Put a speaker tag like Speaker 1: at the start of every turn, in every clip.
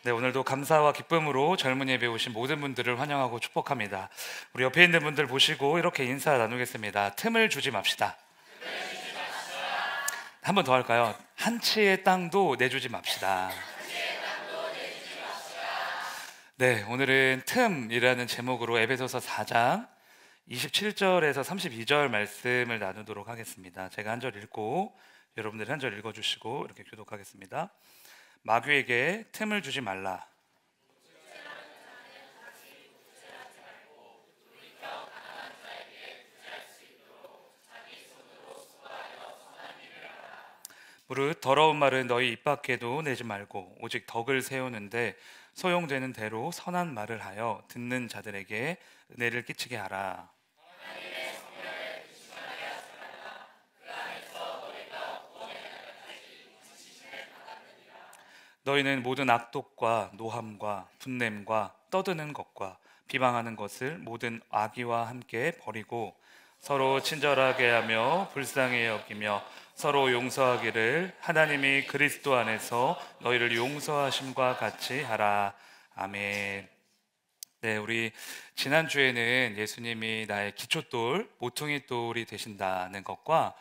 Speaker 1: 네, 오늘도 감사와 기쁨으로 젊은 예배 오신 모든 분들을 환영하고 축복합니다. 우리 옆에 있는 분들 보시고 이렇게 인사 나누겠습니다. 틈을 주지 맙시다. 한 번 더 할까요? 한 치의 땅도 내주지 맙시다. 네, 오늘은 틈이라는 제목으로 에베소서 4장 27절에서 32절 말씀을 나누도록 하겠습니다. 제가 한 절 읽고 여러분들이 한 절 읽어주시고 이렇게 교독하겠습니다. 마귀에게 틈을 주지 말라. 무릇 더러운 말은 너희 입 밖에도 내지 말고 오직 덕을 세우는데 소용되는 대로 선한 말을 하여 듣는 자들에게 은혜를 끼치게 하라. 너희는 모든 악독과 노함과 분냄과 떠드는 것과 비방하는 것을 모든 악의와 함께 버리고 서로 친절하게 하며 불쌍히 여기며 서로 용서하기를 하나님이 그리스도 안에서 너희를 용서하심과 같이 하라. 아멘. 네, 우리 지난주에는 예수님이 나의 기초돌, 모퉁이 돌이 되신다는 것과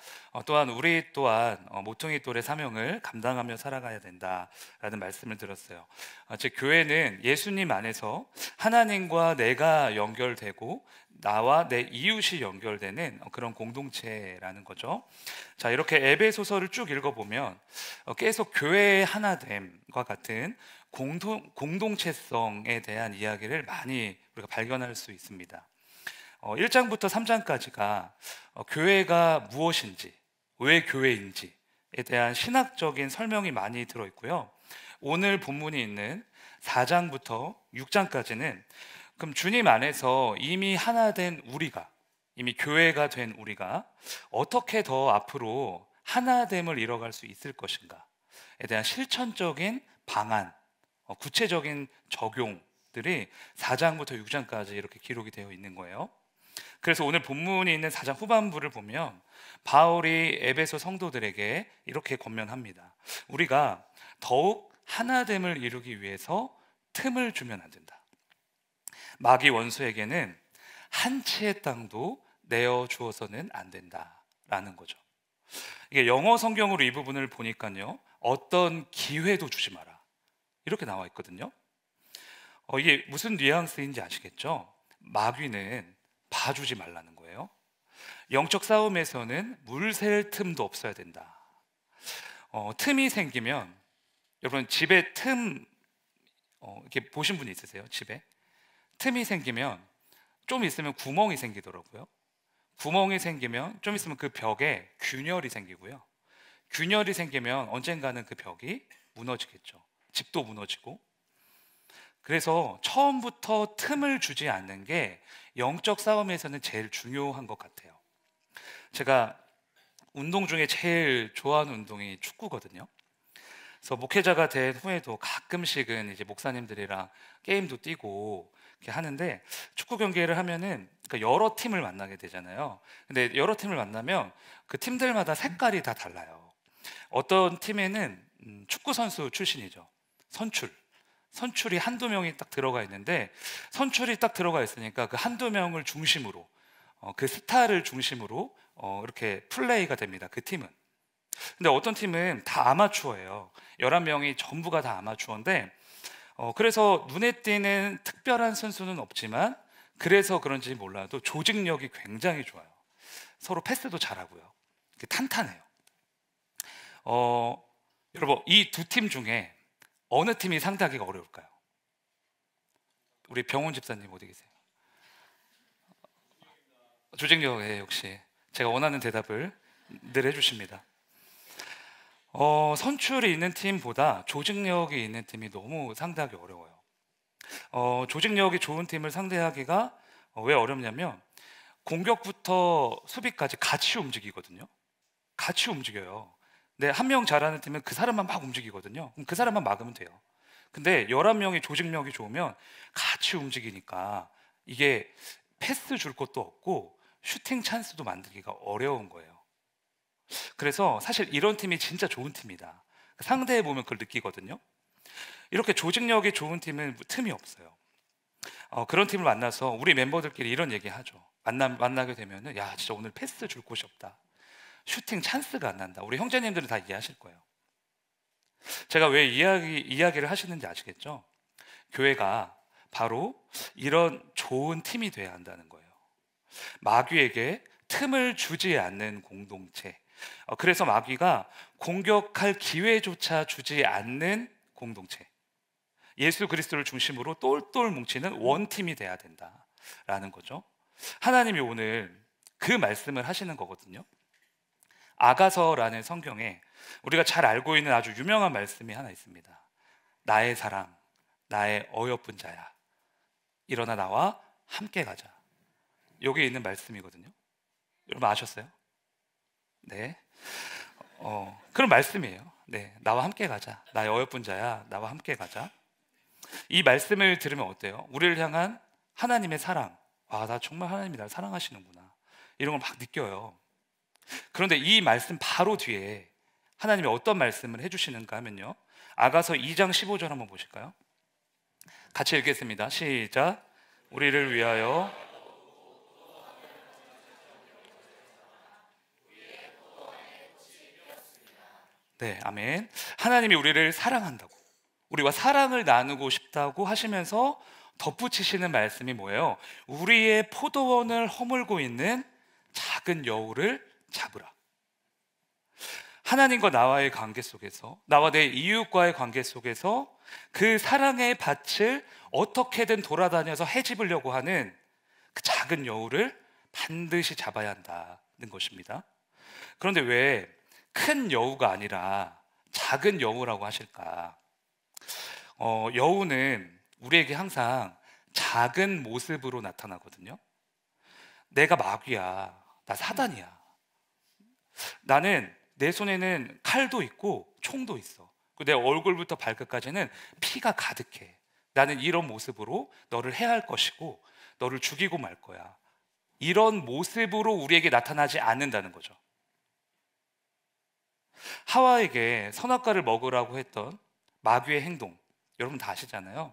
Speaker 1: 또한 우리 또한 모퉁이 돌의 사명을 감당하며 살아가야 된다라는 말씀을 들었어요. 즉 교회는 예수님 안에서 하나님과 내가 연결되고 나와 내 이웃이 연결되는 그런 공동체라는 거죠. 자, 이렇게 에베소서를 쭉 읽어보면 계속 교회의 하나됨과 같은 공동체성에 대한 이야기를 많이 우리가 발견할 수 있습니다. 1장부터 3장까지가 교회가 무엇인지, 왜 교회인지에 대한 신학적인 설명이 많이 들어있고요. 오늘 본문이 있는 4장부터 6장까지는 그럼 주님 안에서 이미 하나 된 우리가, 이미 교회가 된 우리가 어떻게 더 앞으로 하나됨을 이뤄갈 수 있을 것인가에 대한 실천적인 방안, 구체적인 적용들이 4장부터 6장까지 이렇게 기록이 되어 있는 거예요. 그래서 오늘 본문이 있는 4장 후반부를 보면 바울이 에베소 성도들에게 이렇게 권면합니다. 우리가 더욱 하나됨을 이루기 위해서 틈을 주면 안 된다. 마귀 원수에게는 한 치의 땅도 내어 주어서는 안 된다라는 거죠. 이게 영어 성경으로 이 부분을 보니까요, 어떤 기회도 주지 마라 이렇게 나와 있거든요. 이게 무슨 뉘앙스인지 아시겠죠? 마귀는 봐주지 말라는 거예요. 영적 싸움에서는 물샐 틈도 없어야 된다. 틈이 생기면 여러분 집에 이렇게 보신 분 있으세요? 집에 틈이 생기면 좀 있으면 구멍이 생기더라고요. 구멍이 생기면 좀 있으면 그 벽에 균열이 생기고요. 균열이 생기면 언젠가는 그 벽이 무너지겠죠. 집도 무너지고. 그래서 처음부터 틈을 주지 않는 게 영적 싸움에서는 제일 중요한 것 같아요. 제가 운동 중에 제일 좋아하는 운동이 축구거든요. 그래서 목회자가 된 후에도 가끔씩은 이제 목사님들이랑 게임도 뛰고 이렇게 하는데, 축구 경기를 하면은 그러니까 여러 팀을 만나게 되잖아요. 근데 여러 팀을 만나면 그 팀들마다 색깔이 다 달라요. 어떤 팀에는 축구 선수 출신이죠. 선출이 한두 명이 딱 들어가 있는데, 선출이 딱 들어가 있으니까 그 한두 명을 중심으로 그 스타를 중심으로 이렇게 플레이가 됩니다. 그 팀은. 근데 어떤 팀은 다 아마추어예요. 11명이 전부가 다 아마추어인데 그래서 눈에 띄는 특별한 선수는 없지만 그래서 그런지 몰라도 조직력이 굉장히 좋아요. 서로 패스도 잘하고요. 탄탄해요. 여러분, 이 두 팀 중에 어느 팀이 상대하기가 어려울까요? 우리 병훈 집사님 어디 계세요? 조직력에 역시 제가 원하는 대답을 늘 해주십니다. 선출이 있는 팀보다 조직력이 있는 팀이 너무 상대하기 어려워요. 조직력이 좋은 팀을 상대하기가 왜 어렵냐면 공격부터 수비까지 같이 움직이거든요. 같이 움직여요. 근데 한 명 잘하는 팀은 그 사람만 막 움직이거든요. 그럼 그 사람만 막으면 돼요. 근데 11명이 조직력이 좋으면 같이 움직이니까 이게 패스 줄 것도 없고 슈팅 찬스도 만들기가 어려운 거예요. 그래서 사실 이런 팀이 진짜 좋은 팀이다, 상대해 보면 그걸 느끼거든요. 이렇게 조직력이 좋은 팀은 틈이 없어요. 그런 팀을 만나서 우리 멤버들끼리 이런 얘기하죠. 만나게 되면은 야 진짜 오늘 패스 줄 곳이 없다. 슈팅 찬스가 안 난다. 우리 형제님들은 다 이해하실 거예요. 제가 왜 이야기를 하시는지 아시겠죠? 교회가 바로 이런 좋은 팀이 돼야 한다는 거예요. 마귀에게 틈을 주지 않는 공동체. 그래서 마귀가 공격할 기회조차 주지 않는 공동체. 예수 그리스도를 중심으로 똘똘 뭉치는 원팀이 돼야 된다라는 거죠. 하나님이 오늘 그 말씀을 하시는 거거든요. 아가서라는 성경에 우리가 잘 알고 있는 아주 유명한 말씀이 하나 있습니다. 나의 사랑, 나의 어여쁜 자야, 일어나 나와 함께 가자. 여기에 있는 말씀이거든요. 여러분 아셨어요? 네. 그런 말씀이에요. 네, 나와 함께 가자. 나의 어여쁜 자야, 나와 함께 가자. 이 말씀을 들으면 어때요? 우리를 향한 하나님의 사랑. 나 정말 하나님이 나를 사랑하시는구나. 이런 걸 막 느껴요. 그런데 이 말씀 바로 뒤에 하나님이 어떤 말씀을 해주시는가 하면요, 아가서 2장 15절 한번 보실까요? 같이 읽겠습니다. 시작. 우리를 위하여 네, 아멘. 하나님이 우리를 사랑한다고, 우리와 사랑을 나누고 싶다고 하시면서 덧붙이시는 말씀이 뭐예요? 우리의 포도원을 허물고 있는 작은 여우를 잡으라. 하나님과 나와의 관계 속에서, 나와 내 이웃과의 관계 속에서 그 사랑의 밭을 어떻게든 돌아다녀서 해집으려고 하는 그 작은 여우를 반드시 잡아야 한다는 것입니다. 그런데 왜 큰 여우가 아니라 작은 여우라고 하실까? 여우는 우리에게 항상 작은 모습으로 나타나거든요. 내가 마귀야, 나 사단이야, 나는 내 손에는 칼도 있고 총도 있어, 내 얼굴부터 발끝까지는 피가 가득해, 나는 이런 모습으로 너를 해할 것이고 너를 죽이고 말 거야. 이런 모습으로 우리에게 나타나지 않는다는 거죠. 하와에게 선악과를 먹으라고 했던 마귀의 행동, 여러분 다 아시잖아요.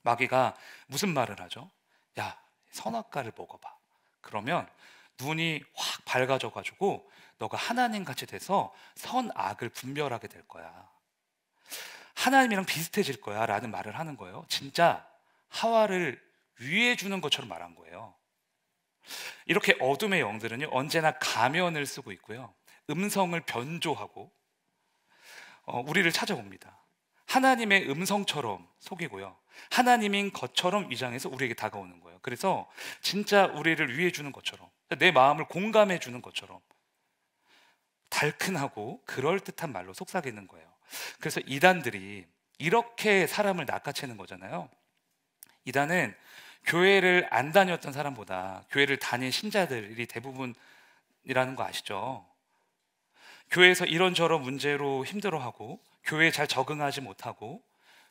Speaker 1: 마귀가 무슨 말을 하죠? 야, 선악과를 먹어봐. 그러면 눈이 확 밝아져 가지고 너가 하나님같이 돼서 선악을 분별하게 될 거야. 하나님이랑 비슷해질 거야 라는 말을 하는 거예요. 진짜 하와를 위해 주는 것처럼 말한 거예요. 이렇게 어둠의 영들은요, 언제나 가면을 쓰고 있고요, 음성을 변조하고 우리를 찾아옵니다. 하나님의 음성처럼 속이고요, 하나님인 것처럼 위장해서 우리에게 다가오는 거예요. 그래서 진짜 우리를 위해 주는 것처럼, 내 마음을 공감해 주는 것처럼 달큰하고 그럴듯한 말로 속삭이는 거예요. 그래서 이단들이 이렇게 사람을 낚아채는 거잖아요. 이단은 교회를 안 다녔던 사람보다 교회를 다닌 신자들이 대부분이라는 거 아시죠? 교회에서 이런저런 문제로 힘들어하고 교회에 잘 적응하지 못하고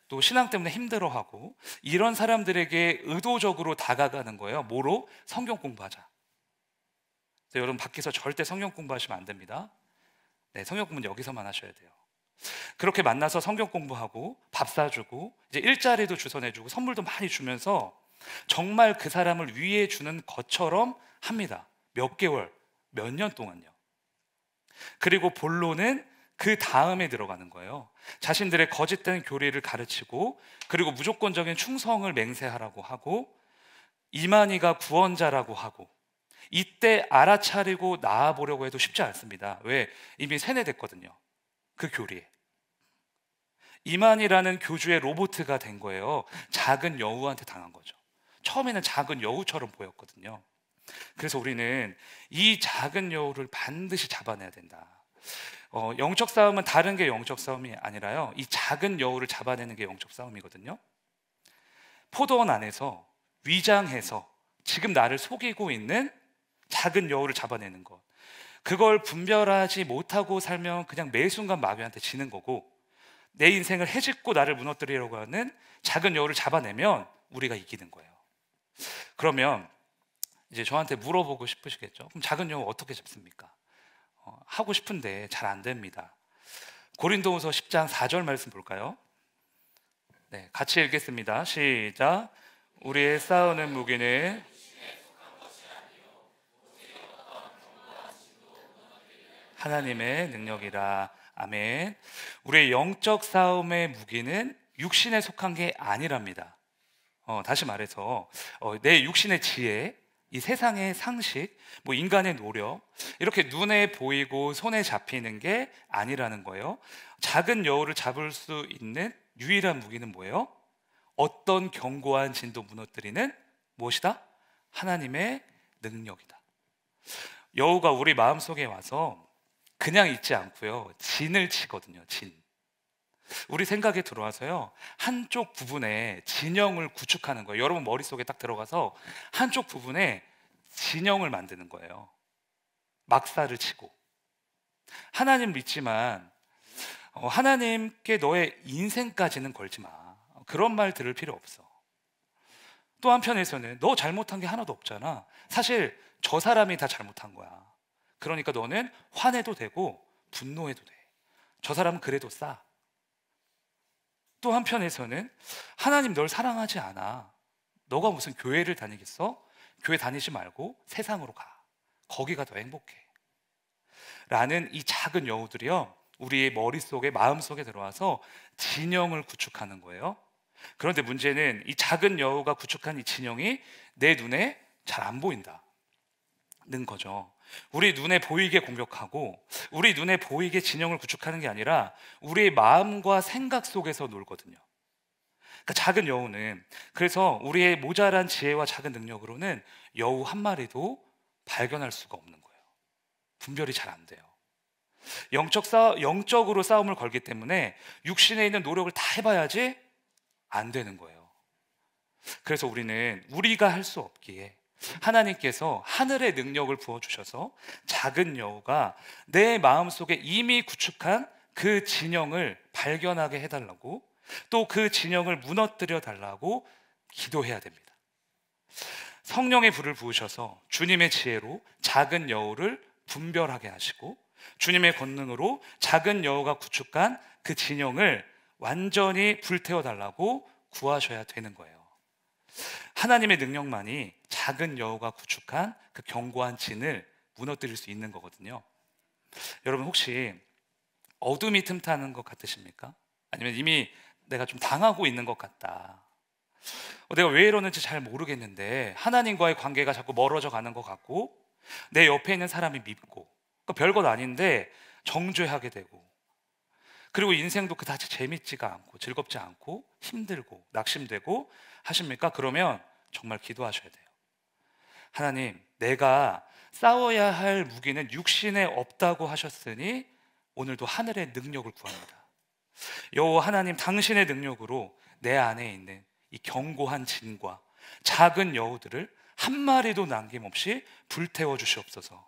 Speaker 1: 또 신앙 때문에 힘들어하고 이런 사람들에게 의도적으로 다가가는 거예요. 뭐로? 성경 공부하자. 여러분 밖에서 절대 성경 공부하시면 안 됩니다. 네, 성경 공부는 여기서만 하셔야 돼요. 그렇게 만나서 성경 공부하고 밥 사주고 이제 일자리도 주선해주고 선물도 많이 주면서 정말 그 사람을 위해 주는 것처럼 합니다. 몇 개월, 몇 년 동안요. 그리고 본론은 그 다음에 들어가는 거예요. 자신들의 거짓된 교리를 가르치고 그리고 무조건적인 충성을 맹세하라고 하고 이만희가 구원자라고 하고, 이때 알아차리고 나아보려고 해도 쉽지 않습니다. 왜? 이미 세뇌됐거든요. 그 교리에. 이만희라는 교주의 로보트가 된 거예요. 작은 여우한테 당한 거죠. 처음에는 작은 여우처럼 보였거든요. 그래서 우리는 이 작은 여우를 반드시 잡아내야 된다. 영적 싸움은 다른 게 영적 싸움이 아니라요, 이 작은 여우를 잡아내는 게 영적 싸움이거든요. 포도원 안에서 위장해서 지금 나를 속이고 있는 작은 여우를 잡아내는 것, 그걸 분별하지 못하고 살면 그냥 매 순간 마귀한테 지는 거고, 내 인생을 해집고 나를 무너뜨리려고 하는 작은 여우를 잡아내면 우리가 이기는 거예요. 그러면 이제 저한테 물어보고 싶으시겠죠? 그럼 작은 여우 어떻게 잡습니까? 하고 싶은데 잘 안 됩니다. 고린도후서 10장 4절 말씀 볼까요? 네, 같이 읽겠습니다. 시작. 우리의 싸우는 무기는 하나님의 능력이라. 아멘. 우리의 영적 싸움의 무기는 육신에 속한 게 아니랍니다. 다시 말해서 내 육신의 지혜, 이 세상의 상식, 뭐 인간의 노력, 이렇게 눈에 보이고 손에 잡히는 게 아니라는 거예요. 작은 여우를 잡을 수 있는 유일한 무기는 뭐예요? 어떤 견고한 진도 무너뜨리는 무엇이다? 하나님의 능력이다. 여우가 우리 마음속에 와서 그냥 있지 않고요, 진을 치거든요. 진. 우리 생각에 들어와서요, 한쪽 부분에 진영을 구축하는 거예요. 여러분 머릿속에 딱 들어가서 한쪽 부분에 진영을 만드는 거예요. 막사를 치고. 하나님 믿지만 하나님께 너의 인생까지는 걸지 마. 그런 말 들을 필요 없어. 또 한편에서는 너 잘못한 게 하나도 없잖아. 사실 저 사람이 다 잘못한 거야. 그러니까 너는 화내도 되고 분노해도 돼. 저 사람은 그래도 싸. 또 한편에서는 하나님 널 사랑하지 않아. 너가 무슨 교회를 다니겠어? 교회 다니지 말고 세상으로 가. 거기가 더 행복해. 라는 이 작은 여우들이요, 우리의 머릿속에, 마음속에 들어와서 진영을 구축하는 거예요. 그런데 문제는 이 작은 여우가 구축한 이 진영이 내 눈에 잘 안 보인다는 거죠. 우리 눈에 보이게 공격하고 우리 눈에 보이게 진영을 구축하는 게 아니라 우리의 마음과 생각 속에서 놀거든요. 그러니까 작은 여우는, 그래서 우리의 모자란 지혜와 작은 능력으로는 여우 한 마리도 발견할 수가 없는 거예요. 분별이 잘 안 돼요. 영적으로 싸움을 걸기 때문에 육신에 있는 노력을 다 해봐야지 안 되는 거예요. 그래서 우리가 할 수 없기에 하나님께서 하늘의 능력을 부어주셔서 작은 여우가 내 마음속에 이미 구축한 그 진영을 발견하게 해달라고, 또 그 진영을 무너뜨려 달라고 기도해야 됩니다. 성령의 불을 부으셔서 주님의 지혜로 작은 여우를 분별하게 하시고 주님의 권능으로 작은 여우가 구축한 그 진영을 완전히 불태워 달라고 구하셔야 되는 거예요. 하나님의 능력만이 작은 여우가 구축한 그 견고한 진을 무너뜨릴 수 있는 거거든요. 여러분 혹시 어둠이 틈타는 것 같으십니까? 아니면 이미 내가 좀 당하고 있는 것 같다, 내가 왜 이러는지 잘 모르겠는데 하나님과의 관계가 자꾸 멀어져 가는 것 같고 내 옆에 있는 사람이 밉고, 그러니까 별것 아닌데 정죄하게 되고, 그리고 인생도 그다지 재밌지가 않고 즐겁지 않고 힘들고 낙심되고 하십니까? 그러면 정말 기도하셔야 돼요. 하나님, 내가 싸워야 할 무기는 육신에 없다고 하셨으니 오늘도 하늘의 능력을 구합니다. 여호와 하나님, 당신의 능력으로 내 안에 있는 이 견고한 진과 작은 여우들을 한 마리도 남김없이 불태워 주시옵소서.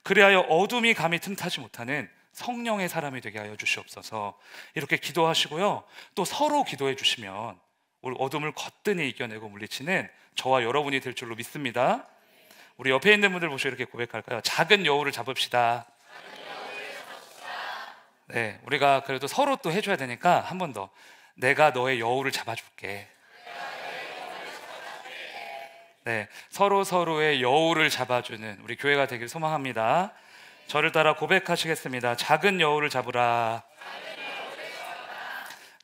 Speaker 1: 그리하여 어둠이 감히 틈타지 못하는 성령의 사람이 되게 하여 주시옵소서. 이렇게 기도하시고요, 또 서로 기도해 주시면 우리 어둠을 거뜬히 이겨내고 물리치는 저와 여러분이 될 줄로 믿습니다. 우리 옆에 있는 분들 보시고 이렇게 고백할까요? 작은 여우를 잡읍시다. 네, 우리가 그래도 서로 또 해줘야 되니까 한 번 더, 내가 너의 여우를 잡아줄게. 네, 서로의 여우를 잡아주는 우리 교회가 되길 소망합니다. 저를 따라 고백하시겠습니다. 작은 여우를 잡으라.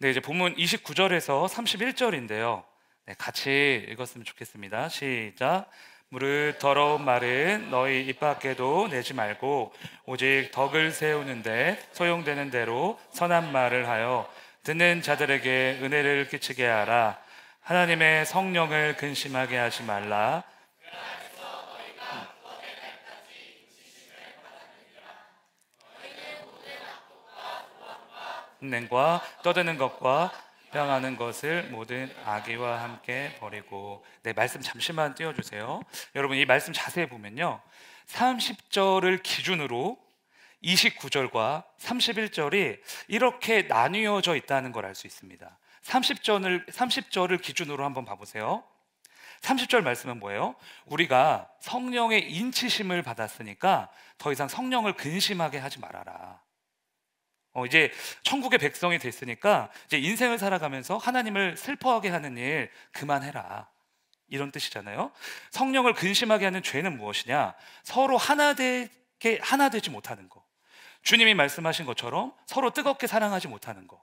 Speaker 1: 네, 이제 본문 29절에서 31절인데요. 네, 같이 읽었으면 좋겠습니다. 시작. 무릇 더러운 말은 너희 입 밖에도 내지 말고 오직 덕을 세우는데 소용되는 대로 선한 말을 하여 듣는 자들에게 은혜를 끼치게 하라. 하나님의 성령을 근심하게 하지 말라. 흉내과 떠드는 것과 평하는 것을 모든 악의와 함께 버리고. 네, 말씀 잠시만 띄워주세요. 여러분, 이 말씀 자세히 보면요, 30절을 기준으로 29절과 31절이 이렇게 나뉘어져 있다는 걸 알 수 있습니다. 30절을 기준으로 한번 봐보세요. 30절 말씀은 뭐예요? 우리가 성령의 인치심을 받았으니까 더 이상 성령을 근심하게 하지 말아라. 이제 천국의 백성이 됐으니까 이제 인생을 살아가면서 하나님을 슬퍼하게 하는 일 그만해라, 이런 뜻이잖아요. 성령을 근심하게 하는 죄는 무엇이냐? 서로 하나 되지 못하는 거. 주님이 말씀하신 것처럼 서로 뜨겁게 사랑하지 못하는 거.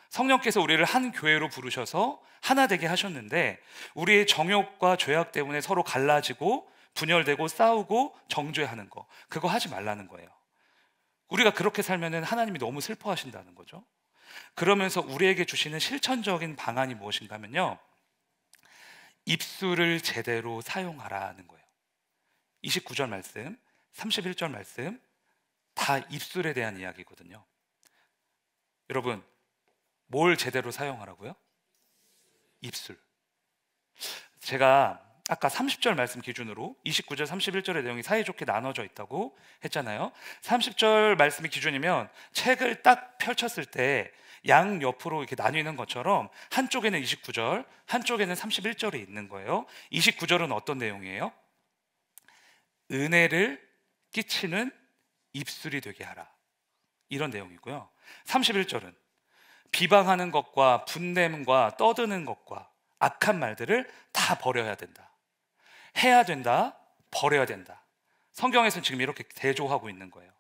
Speaker 1: 성령께서 우리를 한 교회로 부르셔서 하나 되게 하셨는데 우리의 정욕과 죄악 때문에 서로 갈라지고 분열되고 싸우고 정죄하는 거, 그거 하지 말라는 거예요. 우리가 그렇게 살면 하나님이 너무 슬퍼하신다는 거죠. 그러면서 우리에게 주시는 실천적인 방안이 무엇인가 하면요, 입술을 제대로 사용하라는 거예요. 29절 말씀, 31절 말씀 다 입술에 대한 이야기거든요. 여러분, 뭘 제대로 사용하라고요? 입술. 제가 아까 30절 말씀 기준으로 29절 31절의 내용이 사이좋게 나눠져 있다고 했잖아요. 30절 말씀이 기준이면 책을 딱 펼쳤을 때 양옆으로 이렇게 나뉘는 것처럼 한쪽에는 29절, 한쪽에는 31절이 있는 거예요. 29절은 어떤 내용이에요? 은혜를 끼치는 입술이 되게 하라, 이런 내용이고요. 31절은 비방하는 것과 분냄과 떠드는 것과 악한 말들을 다 버려야 된다. 해야 된다, 버려야 된다. 성경에서는 지금 이렇게 대조하고 있는 거예요.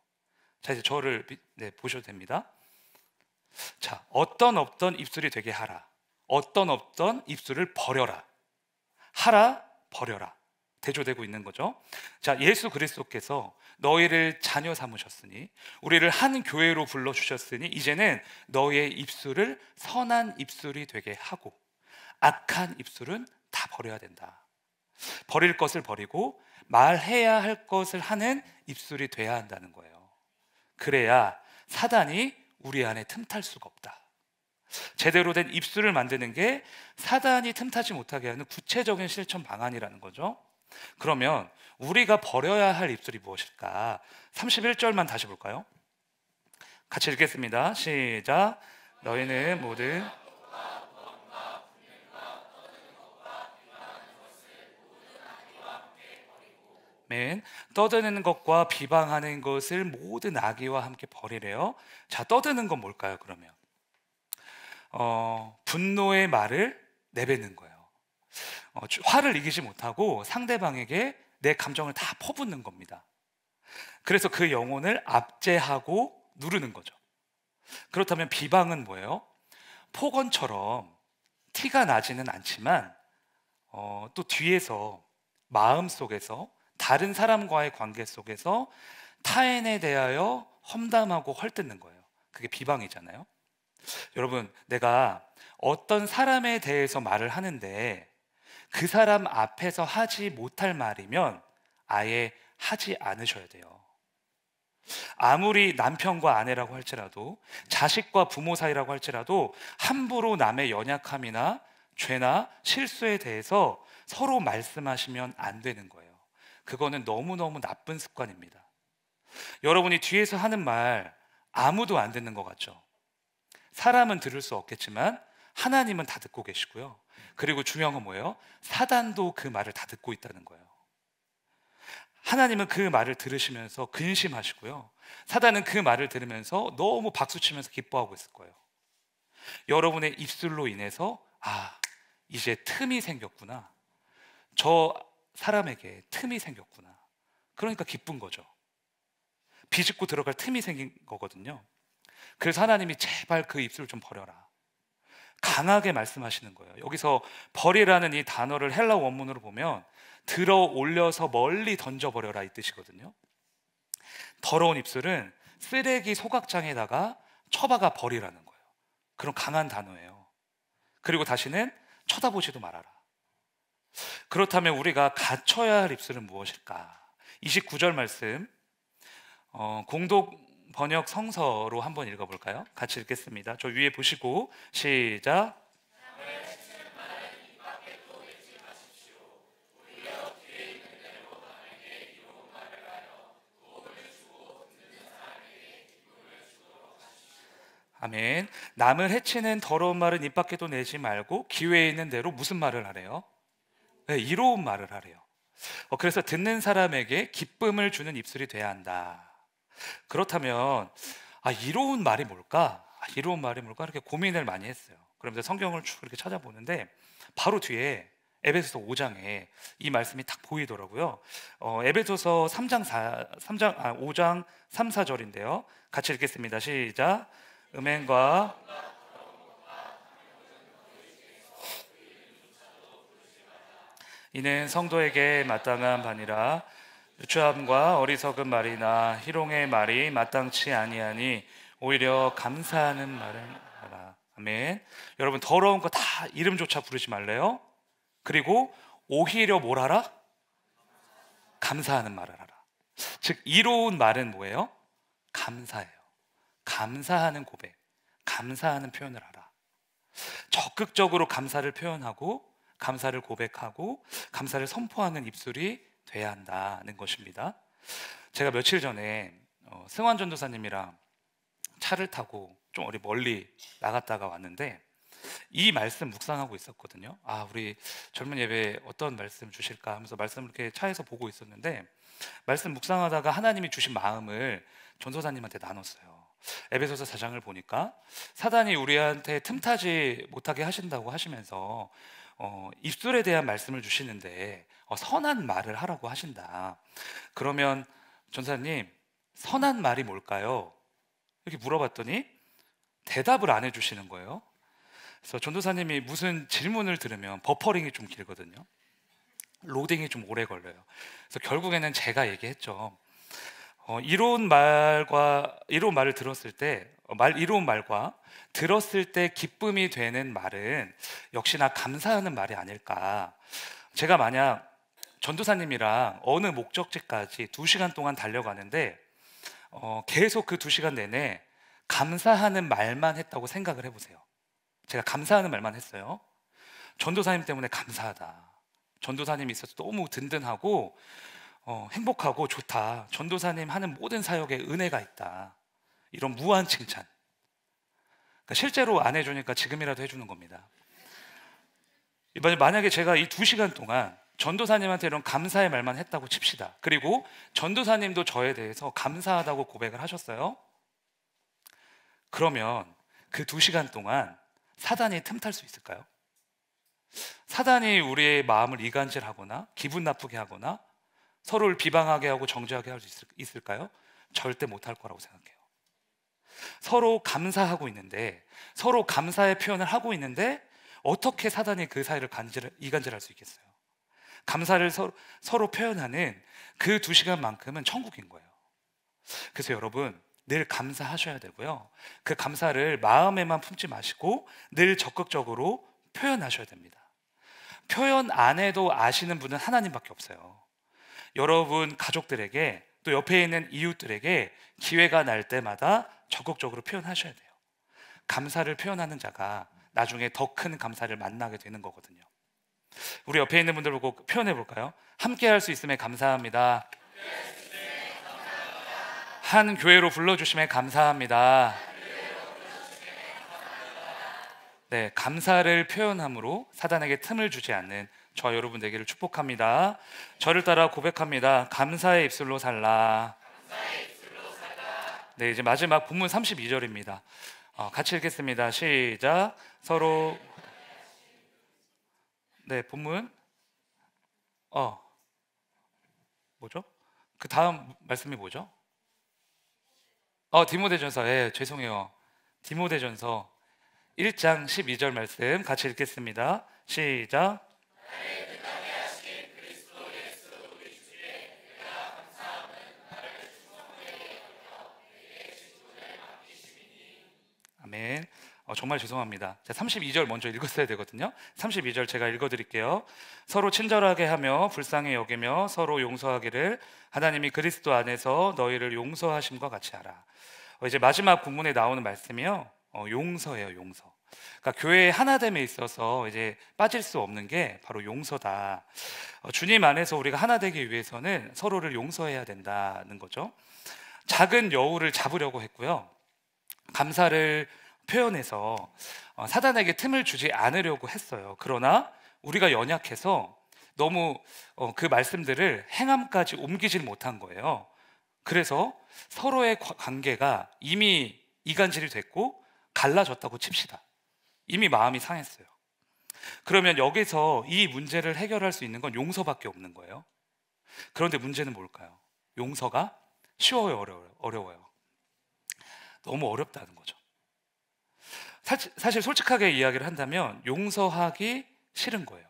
Speaker 1: 자, 이제 저를 보셔도 됩니다. 자, 어떤 입술이 되게 하라, 어떤 입술을 버려라. 하라, 버려라, 대조되고 있는 거죠. 자, 예수 그리스도께서 너희를 자녀 삼으셨으니, 우리를 한 교회로 불러주셨으니 이제는 너희의 입술을 선한 입술이 되게 하고 악한 입술은 다 버려야 된다. 버릴 것을 버리고 말해야 할 것을 하는 입술이 돼야 한다는 거예요. 그래야 사단이 우리 안에 틈탈 수가 없다. 제대로 된 입술을 만드는 게 사단이 틈타지 못하게 하는 구체적인 실천 방안이라는 거죠. 그러면 우리가 버려야 할 입술이 무엇일까? 31절만 다시 볼까요? 같이 읽겠습니다. 시작. 너희는 모두 떠드는 것과 비방하는 것을 모든 악의와 함께 버리래요. 자, 떠드는 건 뭘까요? 그러면 분노의 말을 내뱉는 거예요. 화를 이기지 못하고 상대방에게 내 감정을 다 퍼붓는 겁니다. 그래서 그 영혼을 압제하고 누르는 거죠. 그렇다면 비방은 뭐예요? 폭언처럼 티가 나지는 않지만 또 뒤에서, 마음속에서, 다른 사람과의 관계 속에서 타인에 대하여 험담하고 헐뜯는 거예요. 그게 비방이잖아요. 여러분, 내가 어떤 사람에 대해서 말을 하는데 그 사람 앞에서 하지 못할 말이면 아예 하지 않으셔야 돼요. 아무리 남편과 아내라고 할지라도, 자식과 부모 사이라고 할지라도 함부로 남의 연약함이나 죄나 실수에 대해서 서로 말씀하시면 안 되는 거예요. 그거는 너무너무 나쁜 습관입니다. 여러분이 뒤에서 하는 말 아무도 안 듣는 것 같죠? 사람은 들을 수 없겠지만 하나님은 다 듣고 계시고요. 그리고 중요한 건 뭐예요? 사단도 그 말을 다 듣고 있다는 거예요. 하나님은 그 말을 들으시면서 근심하시고요. 사단은 그 말을 들으면서 너무 박수치면서 기뻐하고 있을 거예요. 여러분의 입술로 인해서 이제 틈이 생겼구나, 저 사람에게 틈이 생겼구나, 그러니까 기쁜 거죠. 비집고 들어갈 틈이 생긴 거거든요. 그래서 하나님이 제발 그 입술 좀 버려라, 강하게 말씀하시는 거예요. 여기서 버리라는 이 단어를 헬라 원문으로 보면 들어 올려서 멀리 던져버려라, 이 뜻이거든요. 더러운 입술은 쓰레기 소각장에다가 처박아 버리라는 거예요. 그런 강한 단어예요. 그리고 다시는 쳐다보지도 말아라. 그렇다면 우리가 갖춰야 할 입술은 무엇일까? 29절 말씀 공동 번역 성서로 한번 읽어볼까요? 같이 읽겠습니다. 저 위에 보시고 시작. 아멘. 남을 해치는 더러운 말은 입 밖에도 내지 말고 기회에 있는 대로 무슨 말을 하래요? 네, 이로운 말을 하래요. 그래서 듣는 사람에게 기쁨을 주는 입술이 돼야 한다. 그렇다면 이로운 말이 뭘까? 이로운 말이 뭘까? 이렇게 고민을 많이 했어요. 그러면서 성경을 쭉 이렇게 찾아보는데 바로 뒤에 에베소서 5장에 이 말씀이 딱 보이더라고요. 에베소서 5장 3, 4절인데요. 같이 읽겠습니다. 시작. 음행과 이는 성도에게 마땅한 바니라. 유추함과 어리석은 말이나 희롱의 말이 마땅치 아니하니 오히려 감사하는 말을 하라. 아멘. 여러분, 더러운 거 다 이름조차 부르지 말래요. 그리고 오히려 뭘 하라? 감사하는 말을 하라. 즉 이로운 말은 뭐예요? 감사예요. 감사하는 고백, 감사하는 표현을 하라. 적극적으로 감사를 표현하고 감사를 고백하고 감사를 선포하는 입술이 돼야 한다는 것입니다. 제가 며칠 전에 승환 전도사님이랑 차를 타고 좀 멀리 나갔다가 왔는데 이 말씀 묵상하고 있었거든요. 우리 젊은 예배에 어떤 말씀 주실까 하면서 말씀을 이렇게 차에서 보고 있었는데 말씀 묵상하다가 하나님이 주신 마음을 전도사님한테 나눴어요. 에베소서 4장을 보니까 사단이 우리한테 틈타지 못하게 하신다고 하시면서 입술에 대한 말씀을 주시는데 선한 말을 하라고 하신다. 그러면 전사님, 선한 말이 뭘까요? 이렇게 물어봤더니 대답을 안 해주시는 거예요. 그래서 전도사님이 무슨 질문을 들으면 버퍼링이 좀 길거든요. 로딩이 좀 오래 걸려요. 그래서 결국에는 제가 얘기했죠. 이로운 말을 들었을 때, 이로운 말과 들었을 때 기쁨이 되는 말은 역시나 감사하는 말이 아닐까. 제가 만약 전도사님이랑 어느 목적지까지 2시간 동안 달려가는데 계속 그 2시간 내내 감사하는 말만 했다고 생각을 해보세요. 제가 감사하는 말만 했어요. 전도사님 때문에 감사하다. 전도사님이 있어서 너무 든든하고 행복하고 좋다. 전도사님 하는 모든 사역에 은혜가 있다. 이런 무한 칭찬. 그러니까 실제로 안 해주니까 지금이라도 해주는 겁니다. 만약에 제가 이 2시간 동안 전도사님한테 이런 감사의 말만 했다고 칩시다. 그리고 전도사님도 저에 대해서 감사하다고 고백을 하셨어요. 그러면 그 2시간 동안 사단이 틈탈 수 있을까요? 사단이 우리의 마음을 이간질하거나 기분 나쁘게 하거나 서로를 비방하게 하고 정죄하게 할 수 있을까요? 절대 못할 거라고 생각해요. 서로 감사하고 있는데, 서로 감사의 표현을 하고 있는데 어떻게 사단이 그 사이를 이간질할 수 있겠어요? 감사를 서로 표현하는 그 2시간만큼은 천국인 거예요. 그래서 여러분, 늘 감사하셔야 되고요. 그 감사를 마음에만 품지 마시고 늘 적극적으로 표현하셔야 됩니다. 표현 안 해도 아시는 분은 하나님밖에 없어요. 여러분 가족들에게 또 옆에 있는 이웃들에게 기회가 날 때마다 적극적으로 표현하셔야 돼요. 감사를 표현하는 자가 나중에 더 큰 감사를 만나게 되는 거거든요. 우리 옆에 있는 분들 보고 표현해 볼까요? 함께 할 수 있음에 감사합니다. 한 교회로 불러주심에 감사합니다. 네, 감사를 표현함으로 사단에게 틈을 주지 않는 저와 여러분 되기를 축복합니다. 저를 따라 고백합니다. 감사의 입술로 살라. 네, 이제 마지막 본문 32절입니다. 같이 읽겠습니다. 시작. 서로 네, 본문 뭐죠? 그 다음 말씀이 뭐죠? 디모데전서. 죄송해요. 디모데전서 1장 12절 말씀 같이 읽겠습니다. 시작. 아멘. 정말 죄송합니다. 32절 먼저 읽었어야 되거든요. 32절 제가 읽어드릴게요. 서로 친절하게 하며 불쌍히 여기며 서로 용서하기를 하나님이 그리스도 안에서 너희를 용서하심과 같이 하라. 이제 마지막 본문에 나오는 말씀이요, 용서예요. 용서. 그러니까 교회의 하나됨에 있어서 이제 빠질 수 없는 게 바로 용서다. 주님 안에서 우리가 하나 되기 위해서는 서로를 용서해야 된다는 거죠. 작은 여우를 잡으려고 했고요, 감사를 표현해서 사단에게 틈을 주지 않으려고 했어요. 그러나 우리가 연약해서 너무 그 말씀들을 행함까지 옮기질 못한 거예요. 그래서 서로의 관계가 이미 이간질이 됐고 갈라졌다고 칩시다. 이미 마음이 상했어요. 그러면 여기서 이 문제를 해결할 수 있는 건 용서밖에 없는 거예요. 그런데 문제는 뭘까요? 용서가 쉬워요, 어려워요? 너무 어렵다는 거죠. 사실 솔직하게 이야기를 한다면 용서하기 싫은 거예요.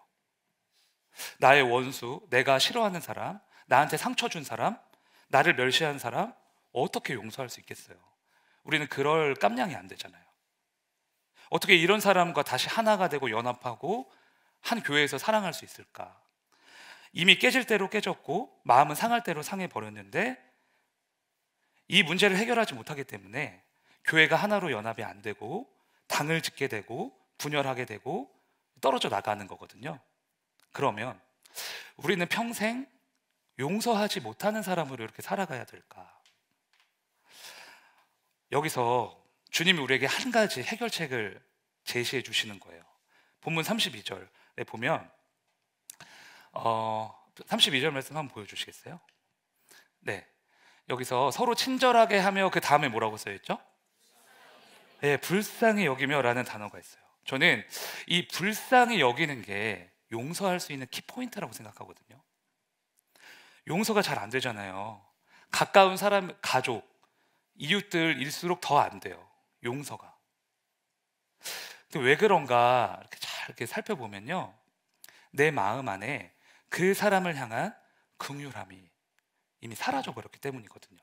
Speaker 1: 나의 원수, 내가 싫어하는 사람, 나한테 상처 준 사람, 나를 멸시한 사람, 어떻게 용서할 수 있겠어요? 우리는 그럴 깜냥이 안 되잖아요. 어떻게 이런 사람과 다시 하나가 되고 연합하고 한 교회에서 사랑할 수 있을까? 이미 깨질 대로 깨졌고 마음은 상할 대로 상해버렸는데 이 문제를 해결하지 못하기 때문에 교회가 하나로 연합이 안 되고 당을 짓게 되고 분열하게 되고 떨어져 나가는 거거든요. 그러면 우리는 평생 용서하지 못하는 사람으로 이렇게 살아가야 될까? 여기서 주님이 우리에게 한 가지 해결책을 제시해 주시는 거예요. 본문 32절에 보면 32절 말씀 한번 보여주시겠어요? 네, 여기서 서로 친절하게 하며 그 다음에 뭐라고 써있죠? 네, 불쌍히 여기며 라는 단어가 있어요. 저는 이 불쌍히 여기는 게 용서할 수 있는 키포인트라고 생각하거든요. 용서가 잘 안 되잖아요. 가까운 사람, 가족, 이웃들일수록 더 안 돼요, 용서가. 근데 왜 그런가 이렇게 살펴보면요, 내 마음 안에 그 사람을 향한 긍휼함이 이미 사라져버렸기 때문이거든요.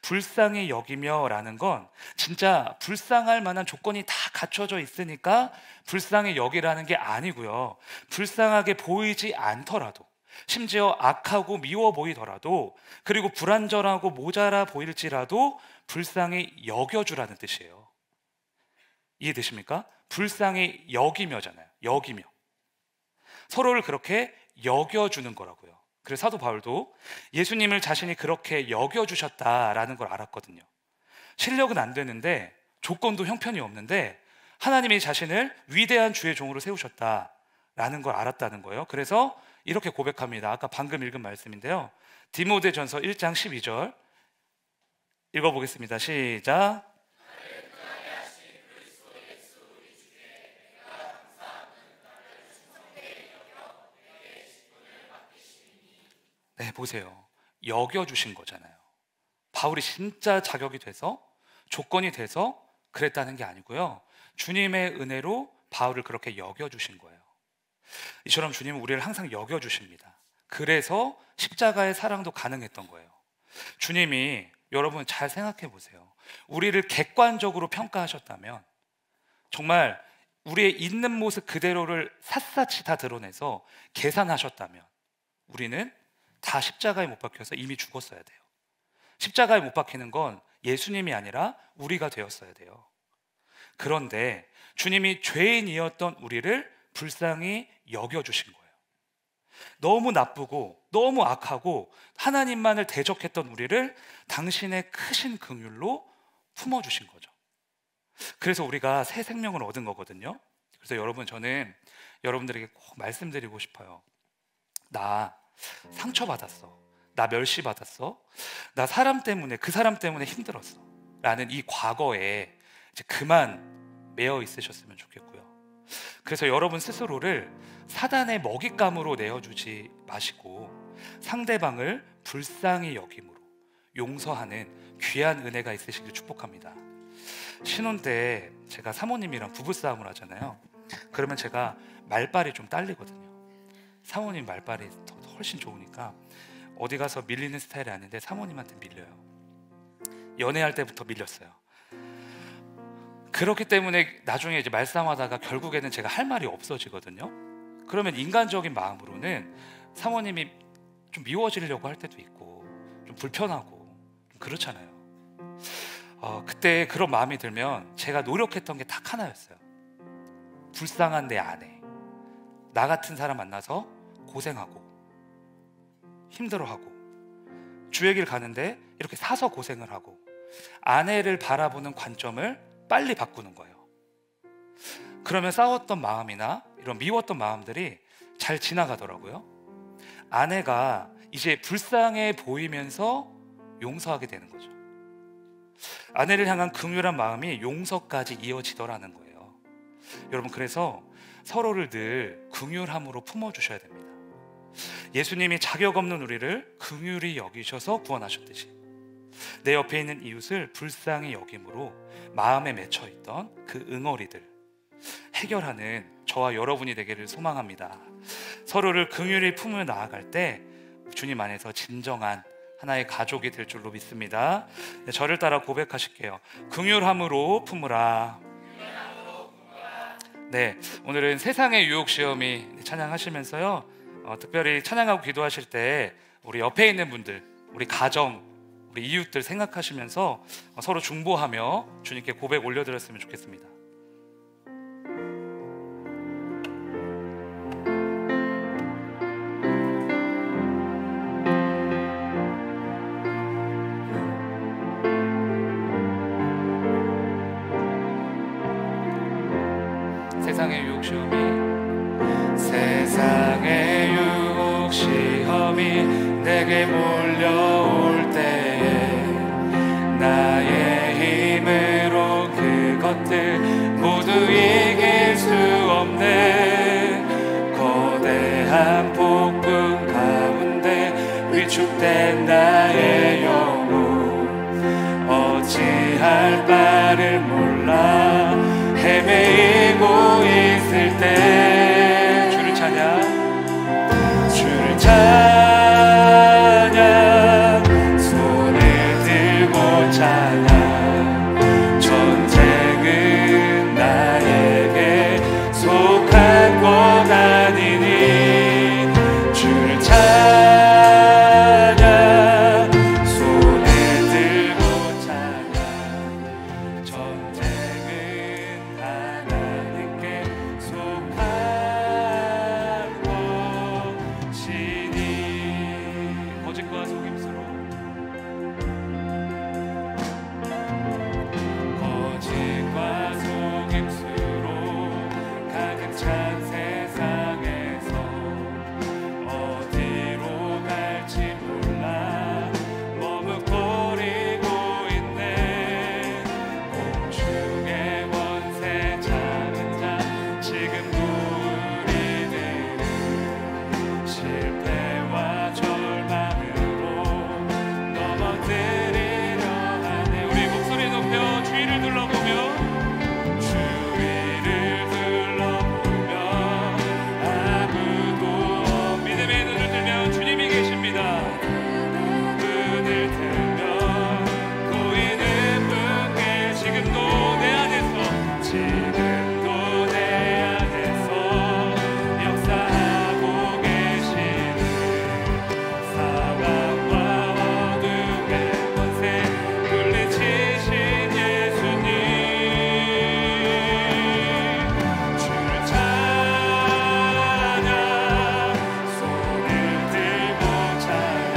Speaker 1: 불쌍히 여기며 라는 건 진짜 불쌍할 만한 조건이 다 갖춰져 있으니까 불쌍히 여기라는 게 아니고요, 불쌍하게 보이지 않더라도, 심지어 악하고 미워 보이더라도, 그리고 불완전하고 모자라 보일지라도 불쌍히 여겨주라는 뜻이에요. 이해되십니까? 불쌍히 여기며잖아요. 여기며 서로를 그렇게 여겨주는 거라고요. 그래서 사도 바울도 예수님을 자신이 그렇게 여겨주셨다라는 걸 알았거든요. 실력은 안 되는데, 조건도 형편이 없는데 하나님이 자신을 위대한 주의 종으로 세우셨다라는 걸 알았다는 거예요. 그래서 이렇게 고백합니다. 아까 방금 읽은 말씀인데요, 디모데전서 1장 12절 읽어보겠습니다. 시작. 네, 보세요. 여겨주신 거잖아요. 바울이 진짜 자격이 돼서, 조건이 돼서 그랬다는 게 아니고요, 주님의 은혜로 바울을 그렇게 여겨주신 거예요. 이처럼 주님은 우리를 항상 여겨주십니다. 그래서 십자가의 사랑도 가능했던 거예요. 주님이, 여러분 잘 생각해 보세요, 우리를 객관적으로 평가하셨다면, 정말 우리의 있는 모습 그대로를 샅샅이 다 드러내서 계산하셨다면 우리는 다 십자가에 못 박혀서 이미 죽었어야 돼요. 십자가에 못 박히는 건 예수님이 아니라 우리가 되었어야 돼요. 그런데 주님이 죄인이었던 우리를 불쌍히 여겨주신 거예요. 너무 나쁘고 너무 악하고 하나님만을 대적했던 우리를 당신의 크신 긍휼로 품어주신 거죠. 그래서 우리가 새 생명을 얻은 거거든요. 그래서 여러분, 저는 여러분들에게 꼭 말씀드리고 싶어요. 나 상처받았어, 나 멸시받았어, 나 사람 때문에, 그 사람 때문에 힘들었어 라는 이 과거에 이제 그만 매여 있으셨으면 좋겠고요. 그래서 여러분 스스로를 사단의 먹잇감으로 내어주지 마시고 상대방을 불쌍히 여김으로 용서하는 귀한 은혜가 있으시길 축복합니다. 신혼 때 제가 사모님이랑 부부싸움을 하잖아요. 그러면 제가 말빨이 좀 딸리거든요. 사모님 말빨이 훨씬 좋으니까 어디 가서 밀리는 스타일이 아닌데 사모님한테 밀려요. 연애할 때부터 밀렸어요. 그렇기 때문에 나중에 이제 말싸움하다가 결국에는 제가 할 말이 없어지거든요. 그러면 인간적인 마음으로는 사모님이 좀 미워지려고 할 때도 있고 좀 불편하고 좀 그렇잖아요. 그때 그런 마음이 들면 제가 노력했던 게 딱 하나였어요. 불쌍한 내 아내, 나 같은 사람 만나서 고생하고 힘들어하고 주의 길 가는데 이렇게 사서 고생을 하고 아내를 바라보는 관점을 빨리 바꾸는 거예요. 그러면 싸웠던 마음이나 이런 미웠던 마음들이 잘 지나가더라고요. 아내가 이제 불쌍해 보이면서 용서하게 되는 거죠. 아내를 향한 긍휼한 마음이 용서까지 이어지더라는 거예요. 여러분, 그래서 서로를 늘 긍휼함으로 품어주셔야 됩니다. 예수님이 자격 없는 우리를 긍휼히 여기셔서 구원하셨듯이 내 옆에 있는 이웃을 불쌍히 여김으로 마음에 맺혀있던 그 응어리들 해결하는 저와 여러분이 되기를 소망합니다. 서로를 긍휼히 품으며 나아갈 때 주님 안에서 진정한 하나의 가족이 될 줄로 믿습니다. 저를 따라 고백하실게요. 긍휼함으로 품으라. 네, 오늘은 세상의 유혹시험이 찬양하시면서요, 특별히 찬양하고 기도하실 때 우리 옆에 있는 분들, 우리 가정, 우리 이웃들 생각하시면서 서로 중보하며 주님께 고백 올려드렸으면 좋겠습니다. 세상의 유혹시험이 내게 몰려올 때에 나의 힘으로 그것들 모두 이길 수 없네. 거대한 폭풍 가운데 위축된 나의 영혼 어찌할 바를 몰라 헤매이고 있을 때 주를 찬양 손을 들고 찬양 전쟁은 나에게 속한 것 아니니 주를 찬양 손을 들고 찬양 전쟁은 하나님께 속한 것이니 거짓과 속임수로 가득 찬 세상에서 어디로 갈지 몰라 머뭇거리고 있네. 공중의 원세 작은 자 지금도 우리들은 실패와 절망으로 넘어뜨리려 하네. 우리 목소리 높여 주위를 둘러보며 믿음의 눈을 들면 주님이 계십니다. 눈을 들면 보이는 분께 지금도 내 안에서 역사하고 계시는 사방과 어둠의 권세 물리치신 예수님 주를 찬양 손을 들고 찬양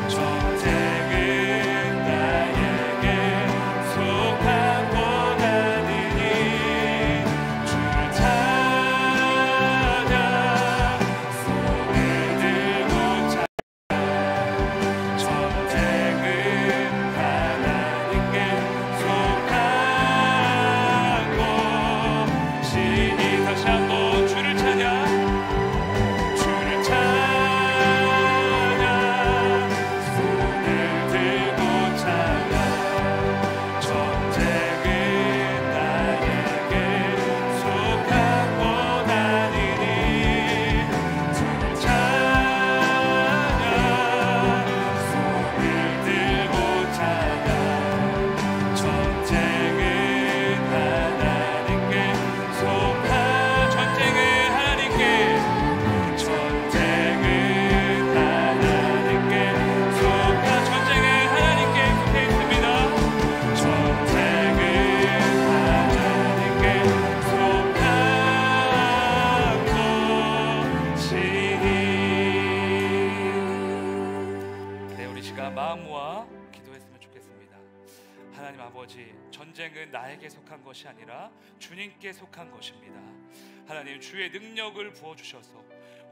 Speaker 1: 전쟁은 나에게 속한 것 아니니 주를 찬양 손을 들고 찬양 전쟁은 하나님께 속한 것이니 다시 한번 주를 찬양 손을 들고 찬양 전쟁은 나에게 속한 것 아니니 주를 찬양 손을 들고 찬양 전쟁은 하나님께 속한 전쟁은 하나님께 속해 있습니다. 전쟁은 하나님께 속한 것이니. 네, 우리 시간 마음 모아 기도했으면 좋겠습니다. 하나님 아버지, 전쟁은 나에게 속한 것이 아니라 주님께 속한 것입니다. 하나님, 주의 능력을 부어주셔서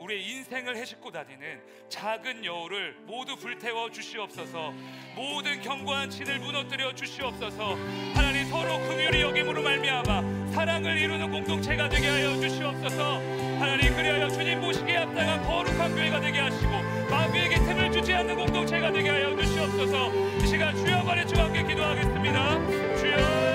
Speaker 1: 우리의 인생을 헤집고 다니는 작은 여우를 모두 불태워 주시옵소서. 모든 견고한 진을 무너뜨려 주시옵소서. 하나님, 서로 긍휼히 여김으로 말미암아 사랑을 이루는 공동체가 되게 하여 주시옵소서. 하나님, 그리하여 주님 모시기에 합당한 거룩한 교회가 되게 하시고 마귀에게 틈을 주지 않는 공동체가 되게 하여 주시옵소서. 이 시간 주여 말해 주와 함께 기도하겠습니다. 주여.